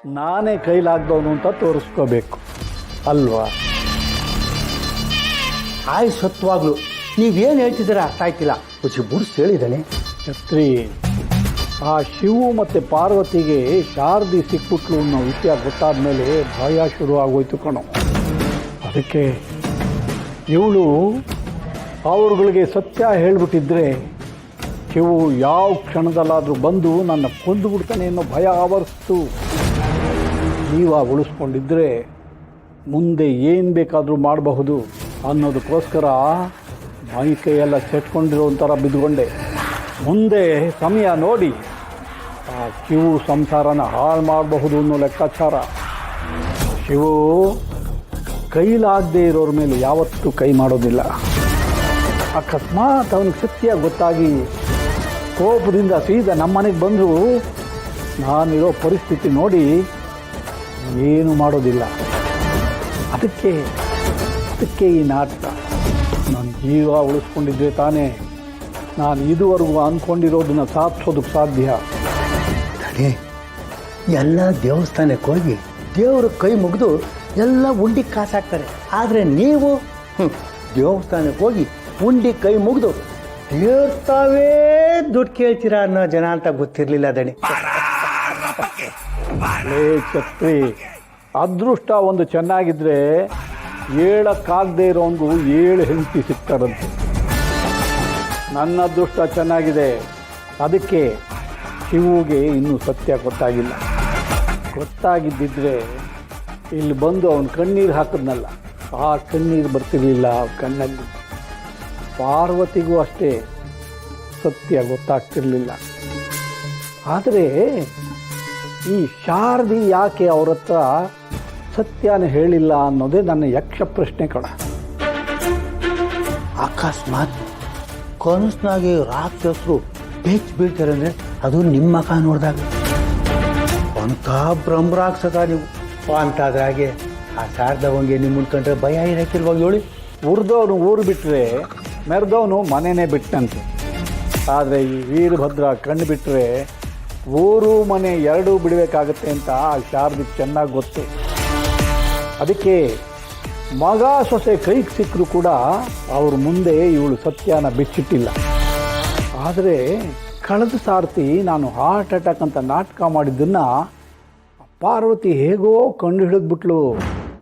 ನಾನೇ ಕೈಲಾಗ್ದವನು ಅಂತ ತೋರಿಸ್ಕೋಬೇಕು ಅಲ್ವಾ? ಸತ್ವಾಗ್ಲು ನೀವೇನು ಹೇಳ್ತಿದ್ದೀರಾ ಅರ್ಥ ಆಯ್ತಿಲ್ಲ. ಬುಡ್ಸ್ ಹೇಳಿದ್ದಾನೆ. ಛತ್ರಿ, ಆ ಶಿವು ಮತ್ತು ಪಾರ್ವತಿಗೆ ಶಾರದಿ ಸಿಕ್ಬಿಟ್ಲು ಅನ್ನೋ ವಿಷಯ ಗೊತ್ತಾದ ಮೇಲೆ ಭಯ ಶುರು ಆಗೋಯ್ತು ಕಣೋ. ಅದಕ್ಕೆ ಇವಳು ಅವ್ರುಗಳಿಗೆ ಸತ್ಯ ಹೇಳಿಬಿಟ್ಟಿದ್ರೆ ಶಿವು ಯಾವ ಕ್ಷಣದಲ್ಲಾದರೂ ಬಂದು ನನ್ನ ಕೊಂದುಬಿಡ್ತಾನೆ ಅನ್ನೋ ಭಯ ಆವರಿಸ್ತು. ಜೀವ ಉಳಿಸ್ಕೊಂಡಿದ್ರೆ ಮುಂದೆ ಏನು ಬೇಕಾದರೂ ಮಾಡಬಹುದು ಅನ್ನೋದಕ್ಕೋಸ್ಕರ ಮೈ ಕೈಯೆಲ್ಲ ಸೆಟ್ಕೊಂಡಿರೋ ಒಂಥರ ಬಿದ್ದುಕೊಂಡೆ. ಮುಂದೆ ಸಮಯ ನೋಡಿ ಆ ಶಿವು ಸಂಸಾರನ ಹಾಳು ಮಾಡಬಹುದು ಅನ್ನೋ ಲೆಕ್ಕಾಚಾರ. ಶಿವು ಕೈಲಾಗದೇ ಇರೋರ ಮೇಲೆ ಯಾವತ್ತೂ ಕೈ ಮಾಡೋದಿಲ್ಲ. ಅಕಸ್ಮಾತ್ ಅವನಿಗೆ ಸತ್ಯ ಗೊತ್ತಾಗಿ ಕೋಪದಿಂದ ಸೀದಾ ನಮ್ಮನೆಗೆ ಬಂದರೂ ನಾನಿರೋ ಪರಿಸ್ಥಿತಿ ನೋಡಿ ಏನು ಮಾಡೋದಿಲ್ಲ. ಅದಕ್ಕೆ ಈ ನಾಟಕ. ನನ್ನ ಜೀವ ಉಳಿಸ್ಕೊಂಡಿದ್ದೆ ತಾನೇ ನಾನು ಇದುವರೆಗೂ ಅಂದ್ಕೊಂಡಿರೋದನ್ನು ಸಾಧಿಸೋದಕ್ಕೆ ಸಾಧ್ಯ. ಅದೇ ಎಲ್ಲ ದೇವಸ್ಥಾನಕ್ಕೆ ಹೋಗಿ ದೇವ್ರ ಕೈ ಮುಗಿದು ಎಲ್ಲ ಉಂಡಿ ಕಾಸಾಕ್ತಾರೆ. ಆದರೆ ನೀವು ದೇವಸ್ಥಾನಕ್ಕೆ ಹೋಗಿ ಉಂಡಿ ಕೈ ಮುಗಿದು ದೇವ್ತಾವೇ ದುಡ್ಡು ಕೇಳ್ತೀರಾ ಅನ್ನೋ ಜನ ಅಂತ ಗೊತ್ತಿರಲಿಲ್ಲ ದಣಿ. ಛತ್ರಿ, ಅದೃಷ್ಟ ಒಂದು ಚೆನ್ನಾಗಿದ್ರೆ ಹೇಳಕ್ಕಾಗದೇ ಇರೋಂಗು 7 ಹೆಂಡತಿ ಸಿಗ್ತಾರಂತೆ. ನನ್ನ ಅದೃಷ್ಟ ಚೆನ್ನಾಗಿದೆ. ಅದಕ್ಕೆ ಶಿವುಗೆ ಇನ್ನೂ ಸತ್ಯ ಗೊತ್ತಾಗಿಲ್ಲ. ಗೊತ್ತಾಗಿದ್ದಿದ್ರೆ ಇಲ್ಲಿ ಬಂದು ಅವನು ಕಣ್ಣೀರು ಹಾಕಿದ್ನಲ್ಲ, ಆ ಕಣ್ಣೀರು ಬರ್ತಿರ್ಲಿಲ್ಲ ಕಣ್ಣಲ್ಲಿ. ಪಾರ್ವತಿಗೂ ಅಷ್ಟೇ ಸತ್ಯ ಗೊತ್ತಾಗ್ತಿರ್ಲಿಲ್ಲ. ಆದರೆ ಈ ಶಾರದಿ ಯಾಕೆ ಅವ್ರ ಹತ್ರ ಸತ್ಯನ ಹೇಳಿಲ್ಲ ಅನ್ನೋದೇ ನನ್ನ ಯಕ್ಷ ಪ್ರಶ್ನೆ ಕಣ. ಅಕಸ್ಮಾತ್ ಕನಸ್ನಾಗೆ ರಾಕ್ಷಸರು ಬೆಚ್ಚ ಬೀಳ್ತಾರೆ ಅಂದರೆ ಅದು ನಿಮ್ಮ ಮಖ ನೋಡಿದಾಗ ಅಂಥ ಬ್ರಹ್ಮರಾಕ್ಷಸ ನೀವು ಅಂತಾದ್ರಾಗೆ ಆ ಶಾರದವಂಗೆ ನಿಮ್ಮನ್ನು ಕಂಡ್ರೆ ಭಯ ಇರಕ್ಕಿಲ್ವಾಗ ಹೇಳಿ. ಉರಿದವನು ಊರು ಬಿಟ್ಟರೆ ಮೆರೆದವನು ಮನೆಯೇ ಬಿಟ್ಟಂತೆ. ಆದರೆ ಈ ವೀರಭದ್ರ ಕಣ್ಣು ಬಿಟ್ಟರೆ ಊರು ಮನೆ ಎರಡೂ ಬಿಡಬೇಕಾಗತ್ತೆ ಅಂತ ಆ ಶಾರದಿಗೆ ಚೆನ್ನಾಗಿ ಗೊತ್ತು. ಅದಕ್ಕೆ ಮಗ ಸೊಸೆ ಕೈಗೆ ಸಿಕ್ಕರೂ ಕೂಡ ಅವ್ರ ಮುಂದೆ ಇವಳು ಸತ್ಯನ ಬಿಚ್ಚಿಟ್ಟಿಲ್ಲ. ಆದರೆ ಕಳೆದ ಸಾರ್ತಿ ನಾನು ಹಾರ್ಟ್ ಅಟ್ಯಾಕ್ ಅಂತ ನಾಟಕ ಮಾಡಿದ್ದನ್ನು ಪಾರ್ವತಿ ಹೇಗೋ ಕಂಡು ಹಿಡಿದ್ಬಿಟ್ಲು.